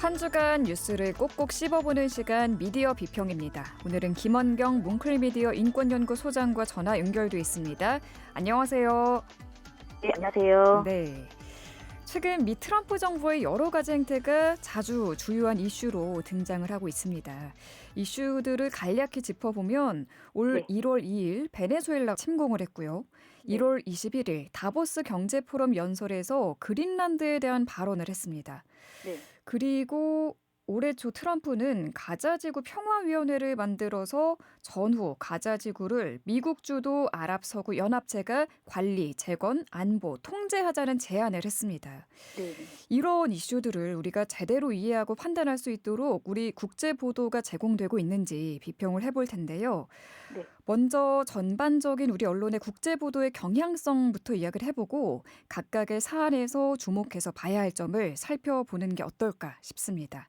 한 주간 뉴스를 꼭꼭 씹어보는 시간 미디어 비평입니다. 오늘은 김원경 뭉클미디어 인권연구소장과 전화 연결돼 있습니다. 안녕하세요. 네, 안녕하세요. 네. 최근 미 트럼프 정부의 여러 가지 행태가 자주 주요한 이슈로 등장을 하고 있습니다. 이슈들을 간략히 짚어보면 올 네, 1월 2일 베네수엘라 침공을 했고요. 네, 1월 21일 다보스 경제포럼 연설에서 그린란드에 대한 발언을 했습니다. 네, 그리고 올해 초 트럼프는 가자지구 평화위원회를 만들어서 전후 가자지구를 미국 주도 아랍서구 연합체가 관리, 재건, 안보, 통제하자는 제안을 했습니다. 네, 네. 이런 이슈들을 우리가 제대로 이해하고 판단할 수 있도록 우리 국제 보도가 제공되고 있는지 비평을 해볼 텐데요. 네. 먼저 전반적인 우리 언론의 국제 보도의 경향성부터 이야기를 해보고 각각의 사안에서 주목해서 봐야 할 점을 살펴보는 게 어떨까 싶습니다.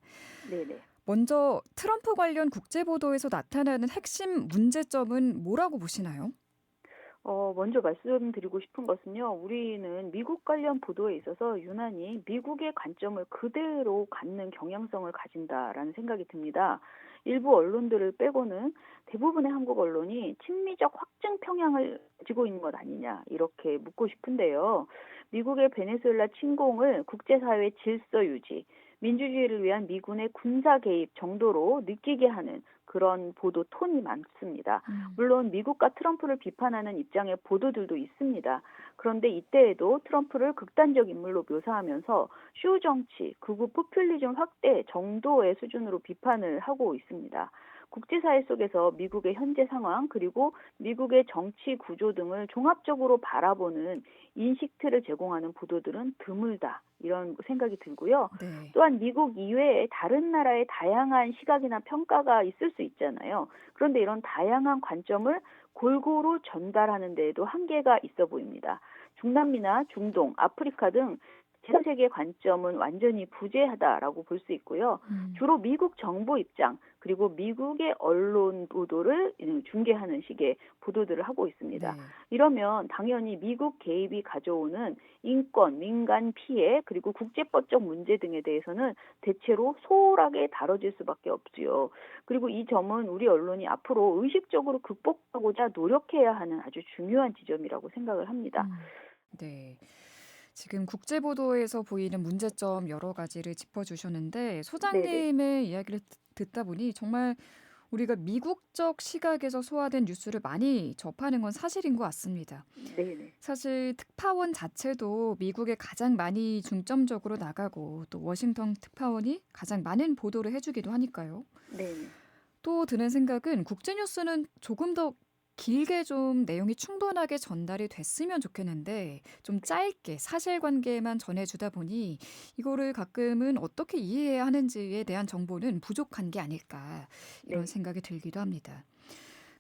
네네. 먼저 트럼프 관련 국제 보도에서 나타나는 핵심 문제점은 뭐라고 보시나요? 먼저 말씀드리고 싶은 것은요, 우리는 미국 관련 보도에 있어서 유난히 미국의 관점을 그대로 갖는 경향성을 가진다라는 생각이 듭니다. 일부 언론들을 빼고는 대부분의 한국 언론이 친미적 확증 평양을 가지고 있는 것 아니냐, 이렇게 묻고 싶은데요. 미국의 베네수엘라 침공을 국제사회의 질서 유지, 민주주의를 위한 미군의 군사 개입 정도로 느끼게 하는 그런 보도 톤이 많습니다. 물론 미국과 트럼프를 비판하는 입장의 보도들도 있습니다. 그런데 이때에도 트럼프를 극단적 인물로 묘사하면서 쇼 정치, 극우 포퓰리즘 확대 정도의 수준으로 비판을 하고 있습니다. 국제사회 속에서 미국의 현재 상황 그리고 미국의 정치 구조 등을 종합적으로 바라보는 인식 틀을 제공하는 보도들은 드물다. 이런 생각이 들고요. 네. 또한 미국 이외에 다른 나라의 다양한 시각이나 평가가 있을 수 있잖아요. 그런데 이런 다양한 관점을 골고루 전달하는 데에도 한계가 있어 보입니다. 중남미나 중동, 아프리카 등 전 세계 관점은 완전히 부재하다라고 볼 수 있고요. 주로 미국 정부 입장 그리고 미국의 언론 보도를 중계하는 식의 보도들을 하고 있습니다. 네. 이러면 당연히 미국 개입이 가져오는 인권, 민간 피해 그리고 국제법적 문제 등에 대해서는 대체로 소홀하게 다뤄질 수밖에 없지요. 그리고 이 점은 우리 언론이 앞으로 의식적으로 극복하고자 노력해야 하는 아주 중요한 지점이라고 생각을 합니다. 네. 지금 국제 보도에서 보이는 문제점 여러 가지를 짚어주셨는데 네네. 소장님의 이야기를 듣다 보니 정말 우리가 미국적 시각에서 소화된 뉴스를 많이 접하는 건 사실인 것 같습니다. 네네. 사실 특파원 자체도 미국에 가장 많이 중점적으로 나가고 또 워싱턴 특파원이 가장 많은 보도를 해주기도 하니까요. 네네. 또 드는 생각은 국제 뉴스는 조금 더 길게 좀 내용이 충분하게 전달이 됐으면 좋겠는데 좀 짧게 사실관계만 전해주다 보니 이거를 가끔은 어떻게 이해해야 하는지에 대한 정보는 부족한 게 아닐까 이런 네. 생각이 들기도 합니다.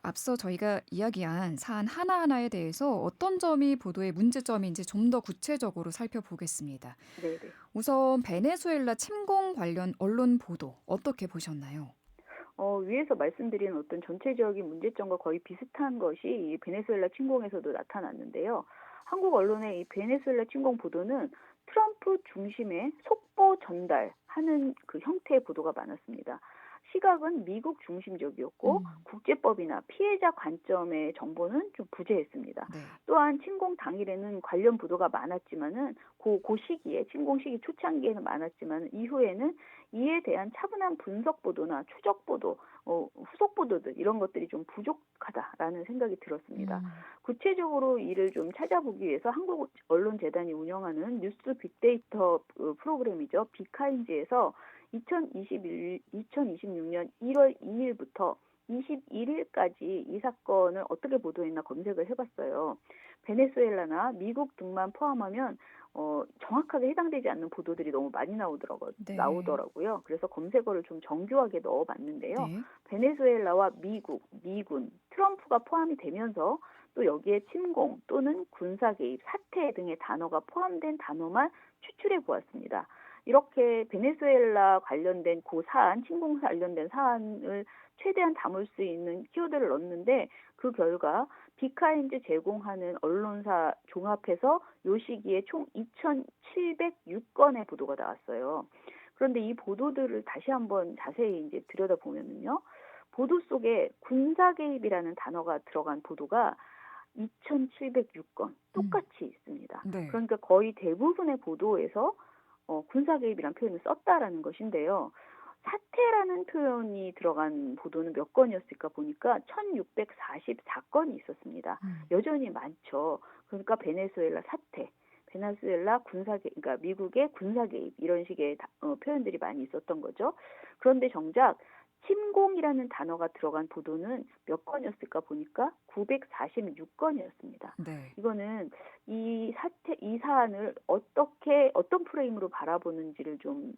앞서 저희가 이야기한 사안 하나하나에 대해서 어떤 점이 보도의 문제점인지 좀 더 구체적으로 살펴보겠습니다. 네네. 우선 베네수엘라 침공 관련 언론 보도 어떻게 보셨나요? 위에서 말씀드린 어떤 전체적인 문제점과 거의 비슷한 것이 이 베네수엘라 침공에서도 나타났는데요. 한국 언론의 이 베네수엘라 침공 보도는 트럼프 중심의 속보 전달하는 그 형태의 보도가 많았습니다. 시각은 미국 중심적이었고 국제법이나 피해자 관점의 정보는 좀 부재했습니다. 네. 또한 침공 당일에는 관련 보도가 많았지만은 그 시기에 침공 시기 초창기에는 많았지만 이후에는 이에 대한 차분한 분석 보도나 추적 보도, 후속 보도들 이런 것들이 좀 부족하다라는 생각이 들었습니다. 구체적으로 이를 좀 찾아보기 위해서 한국언론재단이 운영하는 뉴스 빅데이터 프로그램이죠. 빅카인즈에서 2026년 1월 2일부터 21일까지 이 사건을 어떻게 보도했나 검색을 해봤어요. 베네수엘라나 미국 등만 포함하면 정확하게 해당되지 않는 보도들이 너무 많이 네. 나오더라고요. 그래서 검색어를 좀 정교하게 넣어봤는데요. 네. 베네수엘라와 미국, 미군, 트럼프가 포함이 되면서 또 여기에 침공 또는 군사 개입, 사태 등의 단어가 포함된 단어만 추출해 보았습니다. 이렇게 베네수엘라 관련된 그 사안, 침공 관련된 사안을 최대한 담을 수 있는 키워드를 넣었는데 그 결과 빅카인즈 제공하는 언론사 종합해서 요 시기에 총 2,706건의 보도가 나왔어요. 그런데 이 보도들을 다시 한번 자세히 이제 들여다보면은요. 보도 속에 군사 개입이라는 단어가 들어간 보도가 2,706건 음. 똑같이 있습니다. 네. 그러니까 거의 대부분의 보도에서 군사 개입이라는 표현을 썼다라는 것인데요. 사태라는 표현이 들어간 보도는 몇 건이었을까 보니까 1,644건이 있었습니다. 음. 여전히 많죠. 그러니까 베네수엘라 사태, 베네수엘라 군사 개입, 그러니까 미국의 군사 개입 이런 식의 표현들이 많이 있었던 거죠. 그런데 정작 침공이라는 단어가 들어간 보도는 몇 건이었을까 보니까 946건이었습니다. 네. 이거는 이 사안을 어떤 프레임으로 바라보는지를 좀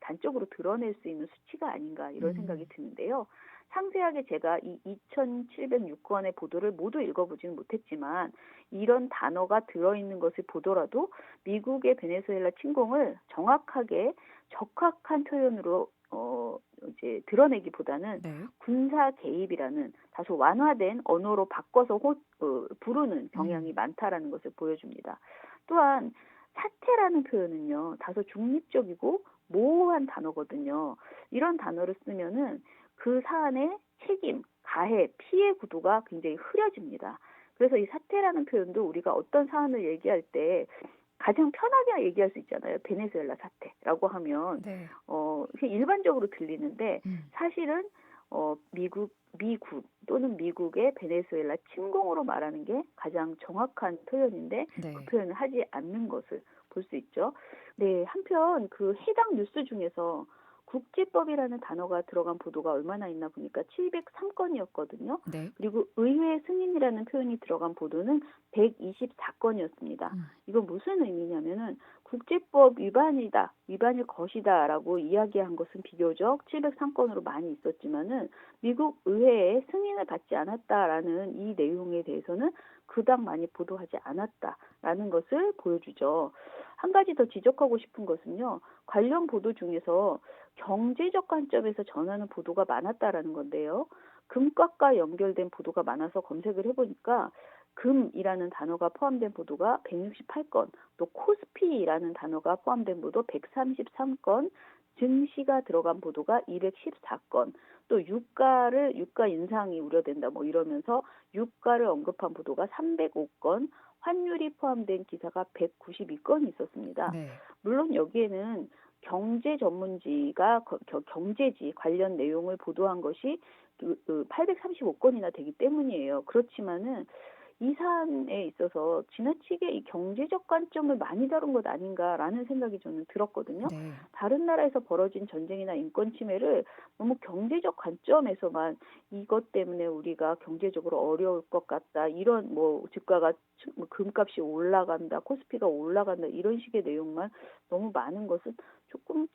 단적으로 드러낼 수 있는 수치가 아닌가 이런 생각이 음. 드는데요. 상세하게 제가 이 2,706건의 보도를 모두 읽어보지는 못했지만 이런 단어가 들어있는 것을 보더라도 미국의 베네수엘라 침공을 정확하게 적확한 표현으로 이제 드러내기보다는 네. 군사 개입이라는 다소 완화된 언어로 바꿔서 부르는 경향이 음. 많다라는 것을 보여줍니다. 또한 사태라는 표현은요, 다소 중립적이고 모호한 단어거든요. 이런 단어를 쓰면은 그 사안의 책임, 가해, 피해 구도가 굉장히 흐려집니다. 그래서 이 사태라는 표현도 우리가 어떤 사안을 얘기할 때 가장 편하게 얘기할 수 있잖아요. 베네수엘라 사태라고 하면 네. 그냥 일반적으로 들리는데 음. 사실은 미국 또는 미국의 베네수엘라 침공으로 말하는 게 가장 정확한 표현인데 그 네. 표현을 하지 않는 것을 볼 수 있죠. 네, 한편 그 해당 뉴스 중에서 국제법이라는 단어가 들어간 보도가 얼마나 있나 보니까 703건이었거든요. 네. 그리고 의회 승인이라는 표현이 들어간 보도는 124건이었습니다. 음. 이건 무슨 의미냐면은 국제법 위반일 것이다라고 이야기한 것은 비교적 703건으로 많이 있었지만은 미국 의회의 승인을 받지 않았다라는 이 내용에 대해서는 그닥 많이 보도하지 않았다라는 것을 보여주죠. 한 가지 더 지적하고 싶은 것은요. 관련 보도 중에서 경제적 관점에서 전하는 보도가 많았다라는 건데요. 금값과 연결된 보도가 많아서 검색을 해보니까 금이라는 단어가 포함된 보도가 168건, 또 코스피라는 단어가 포함된 보도 133건, 증시가 들어간 보도가 214건, 또 유가 인상이 우려된다 뭐 이러면서 유가를 언급한 보도가 305건, 환율이 포함된 기사가 192건이 있었습니다. 네. 물론 여기에는 경제 전문지가 경제지 관련 내용을 보도한 것이 835건이나 되기 때문이에요. 그렇지만은 이 사안에 있어서 지나치게 이 경제적 관점을 많이 다룬 것 아닌가라는 생각이 저는 들었거든요. 네. 다른 나라에서 벌어진 전쟁이나 인권 침해를 너무 경제적 관점에서만 이것 때문에 우리가 경제적으로 어려울 것 같다. 이런 뭐 주가가 금값이 올라간다. 코스피가 올라간다. 이런 식의 내용만 너무 많은 것은 조금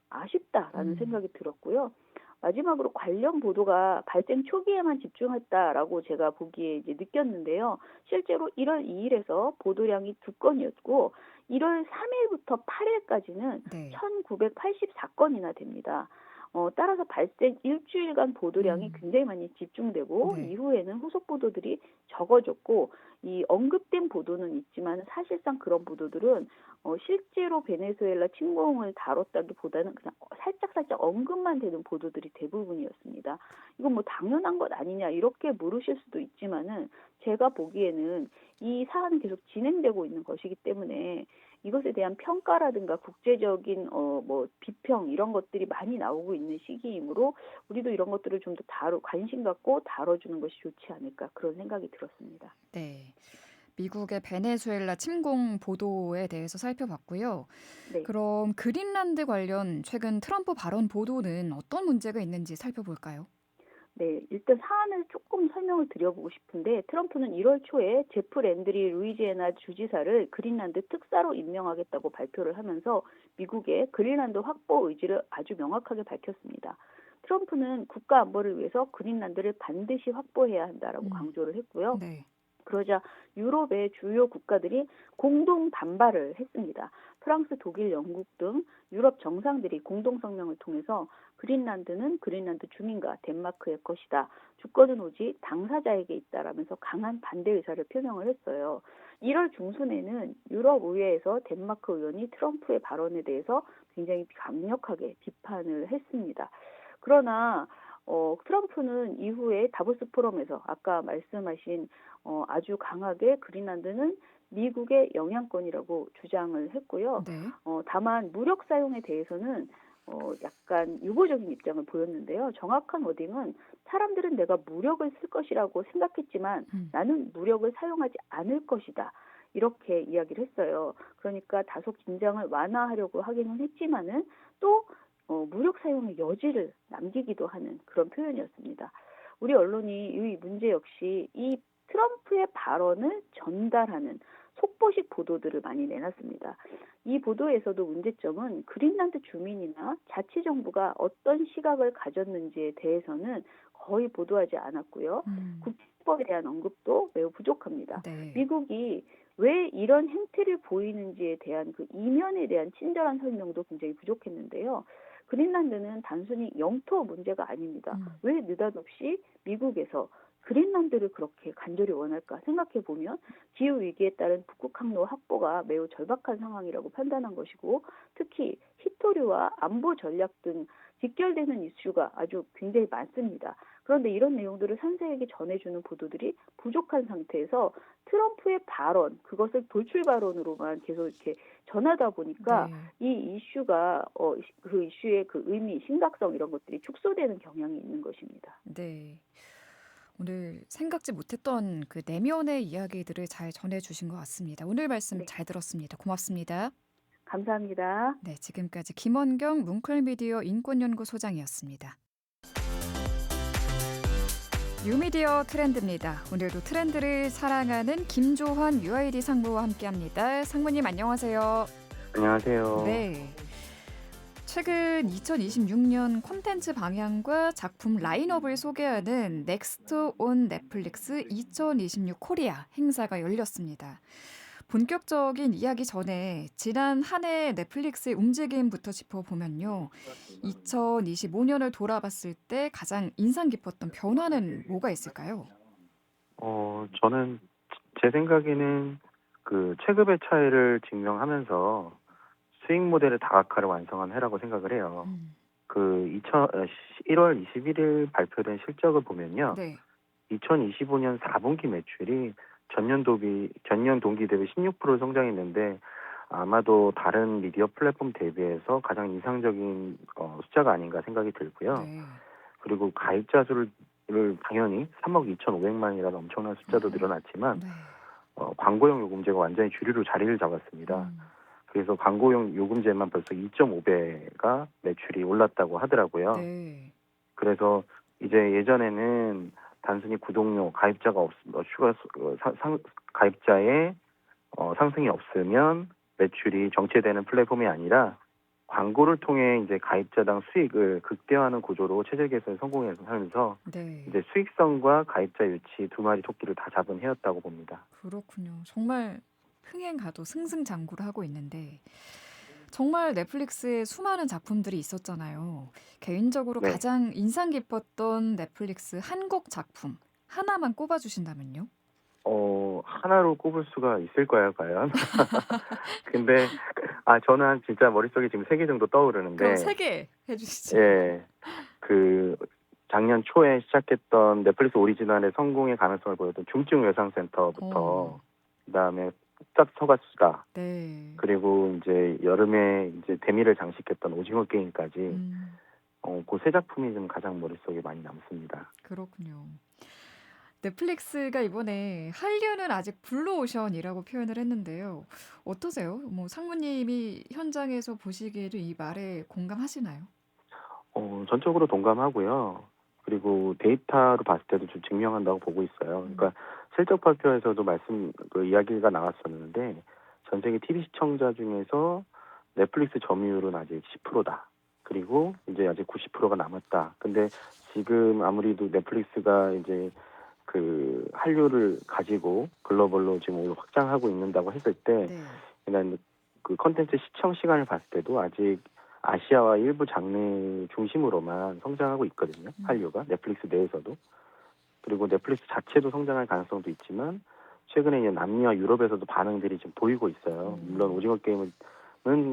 아쉽다라는 음. 생각이 들었고요. 마지막으로 관련 보도가 발생 초기에만 집중했다라고 제가 보기에 이제 느꼈는데요. 실제로 1월 2일에서 보도량이 2건이었고 1월 3일부터 8일까지는 네. 1984건이나 됩니다. 따라서 발생 일주일간 보도량이 음. 굉장히 많이 집중되고 네. 이후에는 후속 보도들이 적어졌고 이 언급된 보도는 있지만 사실상 그런 보도들은 실제로 베네수엘라 침공을 다뤘다기보다는 그냥 살짝 언급만 되는 보도들이 대부분이었습니다. 이건 뭐 당연한 것 아니냐 이렇게 물으실 수도 있지만은 제가 보기에는 이 사안은 계속 진행되고 있는 것이기 때문에 이것에 대한 평가라든가 국제적인 뭐 비평 이런 것들이 많이 나오고 있는 시기이므로 우리도 이런 것들을 좀 더 관심 갖고 다뤄주는 것이 좋지 않을까 그런 생각이 들었습니다. 네. 미국의 베네수엘라 침공 보도에 대해서 살펴봤고요. 네. 그럼 그린란드 관련 최근 트럼프 발언 보도는 어떤 문제가 있는지 살펴볼까요? 네, 일단 사안을 조금 설명을 드려보고 싶은데 트럼프는 1월 초에 제프 랜드리 루이지애나 주지사를 그린란드 특사로 임명하겠다고 발표를 하면서 미국의 그린란드 확보 의지를 아주 명확하게 밝혔습니다. 트럼프는 국가 안보를 위해서 그린란드를 반드시 확보해야 한다라고 음. 강조를 했고요. 네. 그러자 유럽의 주요 국가들이 공동 반발을 했습니다. 프랑스, 독일, 영국 등 유럽 정상들이 공동 성명을 통해서 그린란드는 그린란드 주민과 덴마크의 것이다. 주권은 오직 당사자에게 있다라면서 강한 반대 의사를 표명을 했어요. 1월 중순에는 유럽 의회에서 덴마크 의원이 트럼프의 발언에 대해서 굉장히 강력하게 비판을 했습니다. 그러나 트럼프는 이후에 다보스 포럼에서 아까 말씀하신 아주 강하게 그린란드는 미국의 영향권이라고 주장을 했고요. 네. 다만 무력 사용에 대해서는 약간 유보적인 입장을 보였는데요. 정확한 워딩은 사람들은 내가 무력을 쓸 것이라고 생각했지만 나는 무력을 사용하지 않을 것이다. 이렇게 이야기를 했어요. 그러니까 다소 긴장을 완화하려고 하기는 했지만은 또 무력 사용의 여지를 남기기도 하는 그런 표현이었습니다. 우리 언론이 이 문제 역시 이 트럼프의 발언을 전달하는 속보식 보도들을 많이 내놨습니다. 이 보도에서도 문제점은 그린란드 주민이나 자치정부가 어떤 시각을 가졌는지에 대해서는 거의 보도하지 않았고요. 국제법에 대한 언급도 매우 부족합니다. 네. 미국이 왜 이런 행태를 보이는지에 대한 그 이면에 대한 친절한 설명도 굉장히 부족했는데요. 그린란드는 단순히 영토 문제가 아닙니다. 왜 느닷없이 미국에서 그린란드를 그렇게 간절히 원할까 생각해 보면 기후위기에 따른 북극 항로 확보가 매우 절박한 상황이라고 판단한 것이고 특히 히토류와 안보 전략 등 직결되는 이슈가 아주 굉장히 많습니다. 그런데 이런 내용들을 상세하게 전해주는 보도들이 부족한 상태에서 트럼프의 발언, 그것을 돌출 발언으로만 계속 이렇게 전하다 보니까 네. 이 이슈가 그 이슈의 그 의미, 심각성 이런 것들이 축소되는 경향이 있는 것입니다. 네. 오늘 생각지 못했던 그 내면의 이야기들을 잘 전해주신 것 같습니다. 오늘 말씀 네, 잘 들었습니다. 고맙습니다. 감사합니다. 네, 지금까지 김원경 뭉클미디어 인권연구소장이었습니다. 뉴미디어 트렌드입니다. 오늘도 트렌드를 사랑하는 김조환 UID 상무와 함께합니다. 상무님 안녕하세요. 안녕하세요. 네. 최근 2026년 콘텐츠 방향과 작품 라인업을 소개하는 넥스트 온 넷플릭스 2026 코리아 행사가 열렸습니다. 본격적인 이야기 전에 지난 한 해 넷플릭스의 움직임부터 짚어보면요. 2025년을 돌아봤을 때 가장 인상 깊었던 변화는 뭐가 있을까요? 저는 제 생각에는 그 체급의 차이를 증명하면서 수익 모델을 다각화를 완성한 해라고 생각을 해요. 음, 1월 21일 발표된 실적을 보면요. 네. 2025년 4분기 매출이 전년 동기 대비 16% 성장했는데 아마도 다른 미디어 플랫폼 대비해서 가장 인상적인 숫자가 아닌가 생각이 들고요. 네. 그리고 가입자 수를 당연히 3억 2,500만이라는 엄청난 숫자도 어, 늘어났지만 네. 광고용 요금제가 완전히 주류로 자리를 잡았습니다. 음, 그래서 광고용 요금제만 벌써 2.5배가 매출이 올랐다고 하더라고요. 네. 그래서 이제 예전에는 단순히 구독료 가입자가 가입자의 상승이 없으면 매출이 정체되는 플랫폼이 아니라 광고를 통해 이제 가입자당 수익을 극대화하는 구조로 체질 개선에 성공하면서 네. 이제 수익성과 가입자 유치 두 마리 토끼를 다 잡은 해였다고 봅니다. 그렇군요. 정말 흥행가도 승승장구를 하고 있는데 정말 넷플릭스에 수많은 작품들이 있었잖아요. 개인적으로 네. 가장 인상 깊었던 넷플릭스 한국 작품 하나만 꼽아주신다면요? 하나로 꼽을 수가 있을까요, 과연? 근데 저는 진짜 머릿속에 지금 3개 정도 그럼 떠오르는데 3개 해주시죠. 예. 그 작년 초에 시작했던 넷플릭스 오리지널의 성공의 가능성을 보였던 중증 외상센터부터 어, 그다음에 뚝딱 서가수다 네. 그리고 이제 여름에 이제 대미를 장식했던 오징어 게임까지 그 세 작품이 좀 가장 머릿속에 많이 남습니다. 그렇군요. 넷플릭스가 이번에 한류는 아직 블루오션이라고 표현을 했는데요. 어떠세요? 뭐 상무님이 현장에서 보시기에도 이 말에 공감하시나요? 전적으로 동감하고요. 그리고 데이터로 봤을 때도 좀 증명한다고 보고 있어요. 그러니까 실적 발표에서도 이야기가 나왔었는데 전 세계 TV 시청자 중에서 넷플릭스 점유율은 아직 10%다. 그리고 이제 아직 90%가 남았다. 근데 지금 아무래도 넷플릭스가 이제 그 한류를 가지고 글로벌로 지금 확장하고 있는다고 했을 때 네. 그냥 그 컨텐츠 시청 시간을 봤을 때도 아직 아시아와 일부 장르 중심으로만 성장하고 있거든요. 한류가 넷플릭스 내에서도. 그리고 넷플릭스 자체도 성장할 가능성도 있지만 최근에 이제 남미와 유럽에서도 반응들이 좀 보이고 있어요. 물론 오징어 게임은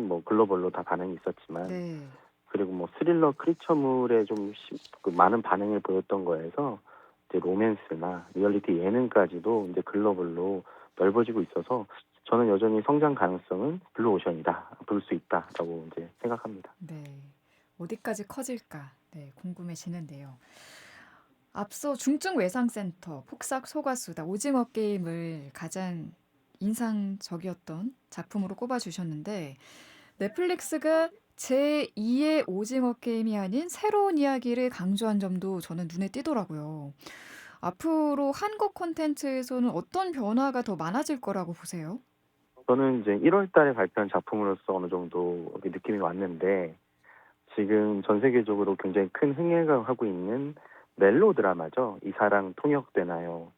뭐 글로벌로 다 반응이 있었지만 네. 그리고 뭐 스릴러 크리처물에 그 많은 반응을 보였던 거에서 이제 로맨스나 리얼리티 예능까지도 이제 글로벌로 넓어지고 있어서 저는 여전히 성장 가능성은 블루오션이다, 볼 수 있다라고 이제 생각합니다. 네. 어디까지 커질까? 네, 궁금해지는데요. 앞서 중증 외상센터, 폭삭 소가수다, 오징어 게임을 가장 인상적이었던 작품으로 꼽아주셨는데 넷플릭스가 제2의 오징어 게임이 아닌 새로운 이야기를 강조한 점도 저는 눈에 띄더라고요. 앞으로 한국 콘텐츠에서는 어떤 변화가 더 많아질 거라고 보세요? 저는 이제 1월 달에 발표한 작품으로서 어느 정도 이렇게 느낌이 왔는데 지금 전 세계적으로 굉장히 큰 흥행을 하고 있는 멜로 드라마죠. 이 사랑 통역되나요?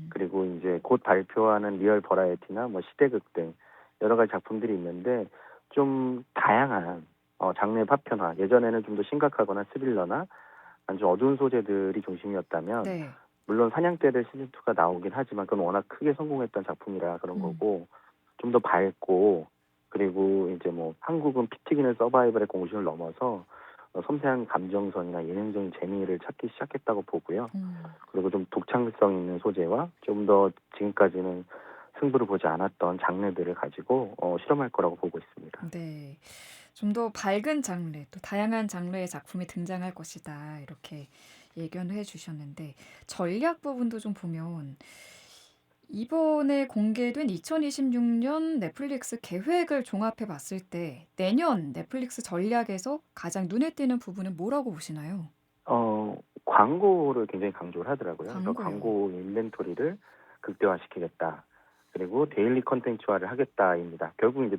그리고 이제 곧 발표하는 리얼 버라이어티나 뭐 시대극 등 여러 가지 작품들이 있는데 좀 다양한 장르 파편화. 예전에는 좀 더 심각하거나 스릴러나 아주 어두운 소재들이 중심이었다면 네. 물론 사냥개들 시즌 2가 나오긴 하지만 그건 워낙 크게 성공했던 작품이라 그런 음. 거고 좀 더 밝고 그리고 이제 뭐 한국은 피 튀기는 서바이벌의 공식을 넘어서 섬세한 감정선이나 예능적인 재미를 찾기 시작했다고 보고요. 그리고 좀 독창성 있는 소재와 좀 더 지금까지는 승부를 보지 않았던 장르들을 가지고 실험할 거라고 보고 있습니다. 네. 좀 더 밝은 장르, 또 다양한 장르의 작품이 등장할 것이다. 이렇게 예견을 해주셨는데, 전략 부분도 좀 보면, 이번에 공개된 2026년 넷플릭스 계획을 종합해 봤을 때, 내년 넷플릭스 전략에서 가장 눈에 띄는 부분은 뭐라고 보시나요? 광고를 굉장히 강조를 하더라고요. 그래서 광고요. 광고 인벤토리를 극대화시키겠다. 그리고 데일리 컨텐츠화를 하겠다입니다. 결국 이제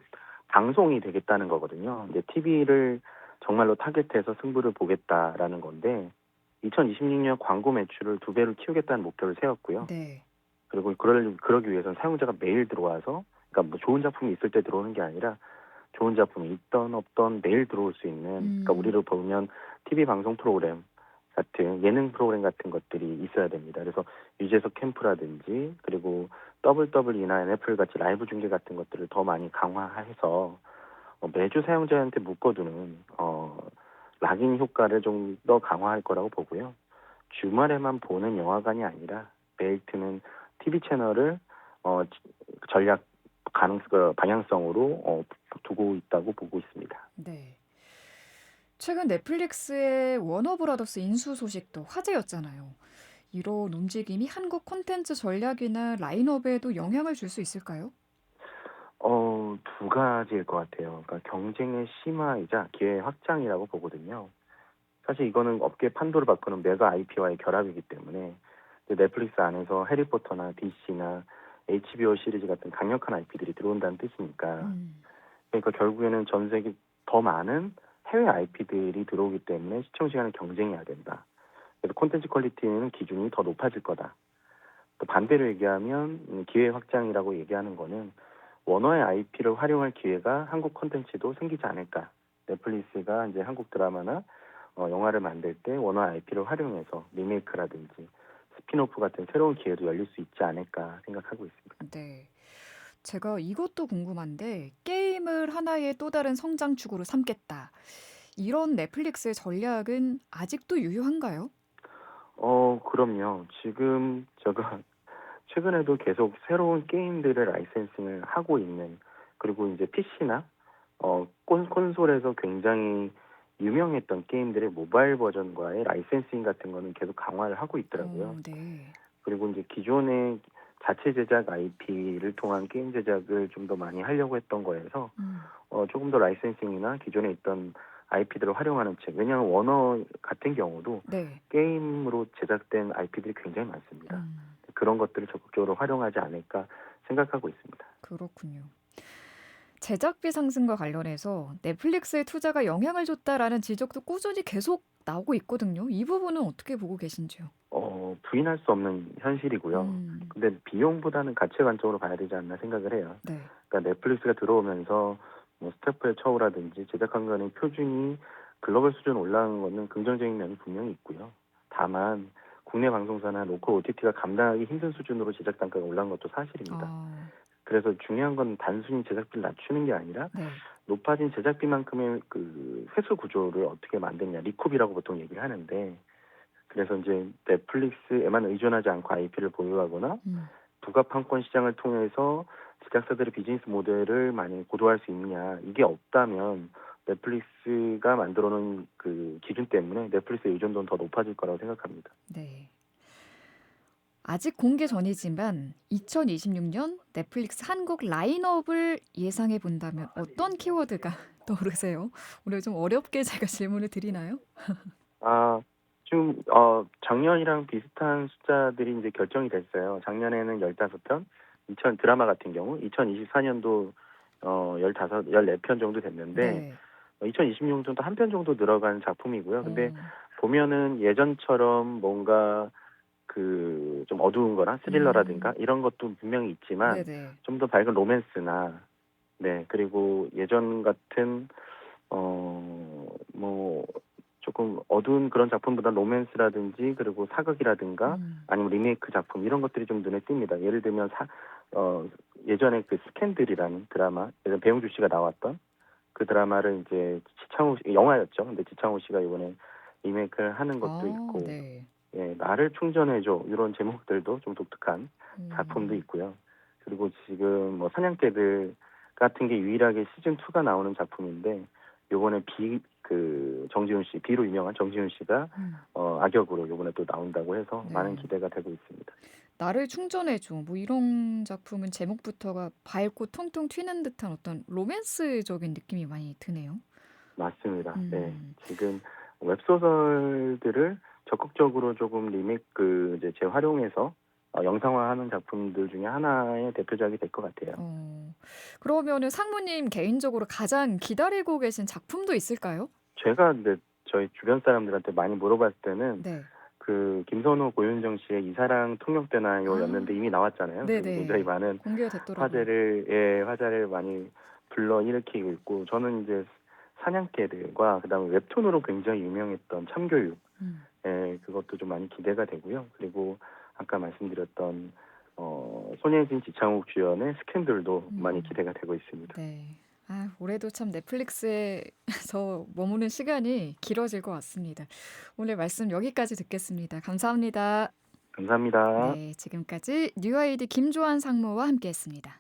방송이 되겠다는 거거든요. 이제 TV를 정말로 타겟해서 승부를 보겠다라는 건데 2026년 광고 매출을 2배로 키우겠다는 목표를 세웠고요. 네. 그리고 그러기 위해서는 사용자가 매일 들어와서 그러니까 뭐 좋은 작품이 있을 때 들어오는 게 아니라 좋은 작품이 있던 없던 매일 들어올 수 있는 그러니까 우리를 보면 TV 방송 프로그램 같은 예능 프로그램 같은 것들이 있어야 됩니다. 그래서 유재석 캠프라든지 그리고 WWE나 NFL 같이 라이브 중계 같은 것들을 더 많이 강화해서 매주 사용자한테 묶어두는 락인 효과를 좀 더 강화할 거라고 보고요. 주말에만 보는 영화관이 아니라 매일 트는 TV 채널을 전략 방향성으로 두고 있다고 보고 있습니다. 네. 최근 넷플릭스의 워너브라더스 인수 소식도 화제였잖아요. 이런 움직임이 한국 콘텐츠 전략이나 라인업에도 영향을 줄 수 있을까요? 두 가지일 것 같아요. 그러니까 경쟁의 심화이자 기회 확장이라고 보거든요. 사실 이거는 업계 판도를 바꾸는 메가 IP와의 결합이기 때문에 이제 넷플릭스 안에서 해리포터나 DC나 HBO 시리즈 같은 강력한 IP들이 들어온다는 뜻이니까 그러니까 결국에는 전 세계 더 많은 해외 IP들이 들어오기 때문에 시청 시간을 경쟁해야 된다. 그래서 콘텐츠 퀄리티는 기준이 더 높아질 거다. 또 반대로 얘기하면 기회 확장이라고 얘기하는 거는 원어의 IP를 활용할 기회가 한국 콘텐츠도 생기지 않을까. 넷플릭스가 이제 한국 드라마나 영화를 만들 때 원어 IP를 활용해서 리메이크라든지 스피노프 같은 새로운 기회도 열릴 수 있지 않을까 생각하고 있습니다. 네. 제가 이것도 궁금한데, 게임을 하나의 또 다른 성장축으로 삼겠다. 이런 넷플릭스의 전략은 아직도 유효한가요? 그럼요. 지금 제가 최근에도 계속 새로운 게임들을 라이센싱을 하고 있는 그리고 이제 PC나 콘솔에서 굉장히 유명했던 게임들의 모바일 버전과의 라이센싱 같은 거는 계속 강화를 하고 있더라고요. 네. 그리고 이제 기존의 자체 제작 IP를 통한 게임 제작을 좀 더 많이 하려고 했던 거에서 조금 더 라이센싱이나 기존에 있던 IP들을 활용하는 책. 왜냐하면 워너 같은 경우도 네. 게임으로 제작된 IP들이 굉장히 많습니다. 음, 그런 것들을 적극적으로 활용하지 않을까 생각하고 있습니다. 그렇군요. 제작비 상승과 관련해서 넷플릭스의 투자가 영향을 줬다라는 지적도 꾸준히 계속 나오고 있거든요. 이 부분은 어떻게 보고 계신지요? 부인할 수 없는 현실이고요. 근데 비용보다는 가치 관점으로 봐야 되지 않나 생각을 해요. 네. 그러니까 넷플릭스가 들어오면서 뭐 스태프의 처우라든지 제작 환경의 표준이 글로벌 수준 올라간 거는 긍정적인 면이 분명히 있고요. 다만 국내 방송사나 로컬 OTT가 감당하기 힘든 수준으로 제작 단가가 올라간 것도 사실입니다. 아, 그래서 중요한 건 단순히 제작비를 낮추는 게 아니라 네. 높아진 제작비만큼의 그 회수 구조를 어떻게 만드냐, 리쿱이라고 보통 얘기를 하는데, 그래서 이제 넷플릭스에만 의존하지 않고 IP를 보유하거나 음, 부가판권 시장을 통해서 제작사들의 비즈니스 모델을 많이 고도화할 수 있느냐, 이게 없다면 넷플릭스가 만들어 놓은 그 기준 때문에 넷플릭스의 의존도는 더 높아질 거라고 생각합니다. 네. 아직 공개 전이지만 2026년 넷플릭스 한국 라인업을 예상해 본다면 어떤 키워드가 떠오르세요? 오늘 좀 어렵게 제가 질문을 드리나요? 아, 지금 작년이랑 비슷한 숫자들이 이제 결정이 됐어요. 작년에는 15편, 드라마 같은 경우 2024년도 14편 정도 됐는데 네. 2026년도 한 편 정도 늘어간 작품이고요. 근데 어, 보면은 예전처럼 뭔가 그 좀 어두운 거나 스릴러라든가 음, 이런 것도 분명히 있지만 네네. 좀 더 밝은 로맨스나, 네, 그리고 예전 같은 뭐 조금 어두운 그런 작품보다 로맨스라든지 그리고 사극이라든가 음, 아니면 리메이크 작품 이런 것들이 좀 눈에 띕니다. 예를 들면 예전에 그 스캔들이라는 드라마, 예전 배용주 씨가 나왔던 그 드라마를 이제 영화였죠. 근데 지창호 씨가 이번에 리메이크를 하는 것도 아, 있고, 네. 예, 나를 충전해줘 이런 제목들도 좀 독특한 작품도 음, 있고요. 그리고 지금 뭐 사냥개들 같은 게 유일하게 시즌 2가 나오는 작품인데 요번에 정지훈 씨, 비로 유명한 정지훈 씨가 음, 악역으로 요번에 또 나온다고 해서 많은 네. 기대가 되고 있습니다. 나를 충전해줘. 뭐 이런 작품은 제목부터가 밝고 통통 튀는 듯한 어떤 로맨스적인 느낌이 많이 드네요. 맞습니다. 네. 음, 지금 웹소설들을 적극적으로 조금 이제 재활용해서 영상화하는 작품들 중에 하나의 대표작이 될 것 같아요. 어, 그러면은 상무님 개인적으로 가장 기다리고 계신 작품도 있을까요? 제가 근데 저희 주변 사람들한테 많이 물어봤을 때는 네. 그 김선호 고윤정 씨의 이사랑 통역되나요였는데 아, 이미 나왔잖아요. 그리고 굉장히 네네. 많은 공개가 됐더라고요. 화제를 많이 불러일으키고 있고, 저는 이제 사냥개들과 그다음에 웹툰으로 굉장히 유명했던 참교육, 음, 그것도 좀 많이 기대가 되고요. 그리고 아까 말씀드렸던 손예진, 지창욱 주연의 스캔들도 많이 음, 기대가 되고 있습니다. 네. 아, 올해도 참 넷플릭스에서 머무는 시간이 길어질 것 같습니다. 오늘 말씀 여기까지 듣겠습니다. 감사합니다. 감사합니다. 네, 지금까지 뉴아이디 김조한 상무와 함께했습니다.